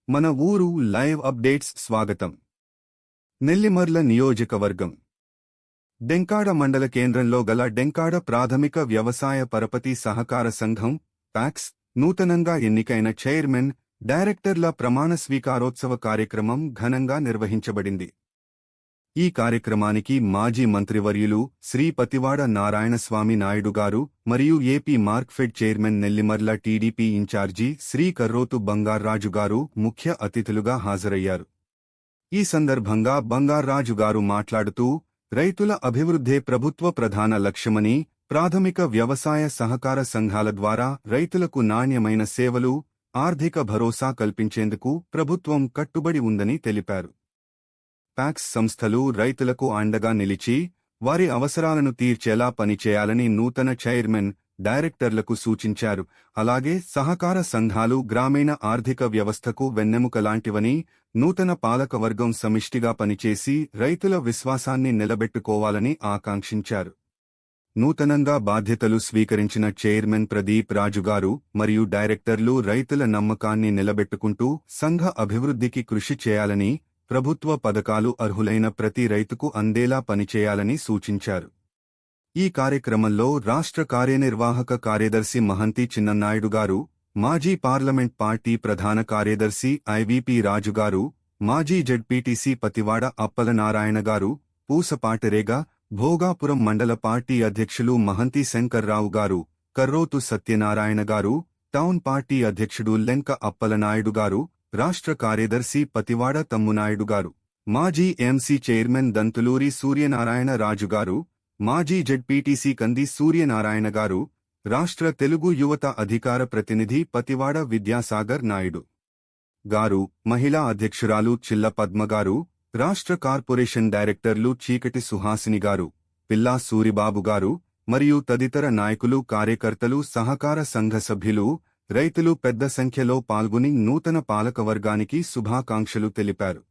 మన ఊరు live updates స్వాగతం. నెల్లిమర్ల నియోజకవర్గం డెంకాడ మండల కేంద్రంలో గల డెంకాడ ప్రాథమిక వ్యవసాయ పరపతి సహకార సంఘం ప్యాక్స్ నూతనంగా ఎన్నికైన చైర్మన్, డైరెక్టర్ల ప్రమాణ స్వీకారోత్సవ కార్యక్రమం ఘనంగా నిర్వహించబడింది. ఈ కార్యక్రమానికి మాజీ మంత్రివర్యులు శ్రీ పతివాడ నారాయణస్వామి నాయుడు గారు మరియు AP Markfed chairman Nellimarla TDP incharge Shri Karrothu Bangarraju గారు ముఖ్య అతిథులుగా హాజరయ్యారు. ఈ సందర్భంగా బంగార్రాజు గారు మాట్లాడుతూ, రైతుల అభివృద్ధే ప్రభుత్వ ప్రధాన లక్ష్యమని, ప్రాథమిక వ్యవసాయ సహకార సంఘాల ద్వారా రైతులకు నాణ్యమైన సేవలు, ఆర్థిక భరోసా కల్పించేందుకు ప్రభుత్వం కట్టుబడి ఉందని తెలిపారు. ప్యాక్స్ సంస్థలు రైతులకు అండగా నిలిచి వారి అవసరాలను తీర్చేలా పనిచేయాలని నూతన చైర్మన్, డైరెక్టర్లకు సూచించారు. అలాగే సహకార సంఘాలు గ్రామీణ ఆర్థిక వ్యవస్థకు వెన్నెముక లాంటివని, నూతన పాలకవర్గం సమిష్టిగా పనిచేసి రైతుల విశ్వాసాన్ని నిలబెట్టుకోవాలని ఆకాంక్షించారు. నూతనంగా బాధ్యతలు స్వీకరించిన చైర్మన్ ప్రదీప్ రాజుగారు మరియు డైరెక్టర్లు రైతుల నమ్మకాన్ని నిలబెట్టుకుంటూ సంఘ అభివృద్ధికి కృషి చేయాలని, ప్రభుత్వ పథకాలు అర్హులైన ప్రతి రైతుకు అందేలా పనిచేయాలని సూచించారు. ఈ కార్యక్రమంలో రాష్ట్ర కార్యనిర్వాహక కార్యదర్శి మహంతి చిన్ననాయుడు గారు, మాజీ పార్లమెంట్ పార్టీ ప్రధాన కార్యదర్శి ఐవీపీ రాజుగారు, మాజీ జడ్పీటీసీ పతివాడ అప్పలనారాయణ గారు, పూసపాటరేగ, భోగాపురం మండల పార్టీ అధ్యక్షులు మహంతి శంకర్రావు గారు, కర్రోతు సత్యనారాయణ గారు, టౌన్ పార్టీ అధ్యక్షుడు లెంక అప్పలనాయుడు గారు, రాష్ట్ర కార్యదర్శి పతివాడ తమ్మునాయుడు గారు, మాజీ ఎంసీ చైర్మన్ దంతులూరి సూర్యనారాయణ రాజుగారు, మాజీ జడ్పీటీసీ కంది సూర్యనారాయణ గారు, రాష్ట్ర తెలుగు యువత అధికార ప్రతినిధి పతివాడ విద్యాసాగర్ నాయుడు గారు, మహిళా అధ్యక్షురాలు చిల్ల పద్మగారు, రాష్ట్ర కార్పొరేషన్ డైరెక్టర్లు చీకటి సుహాసిని గారు, పిల్లా సూరిబాబు గారు మరియు తదితర నాయకులు, కార్యకర్తలు, సహకార సంఘ సభ్యులు, రైతులు పెద్ద సంఖ్యలో పాల్గొని నూతన పాలకవర్గానికి శుభాకాంక్షలు తెలిపారు.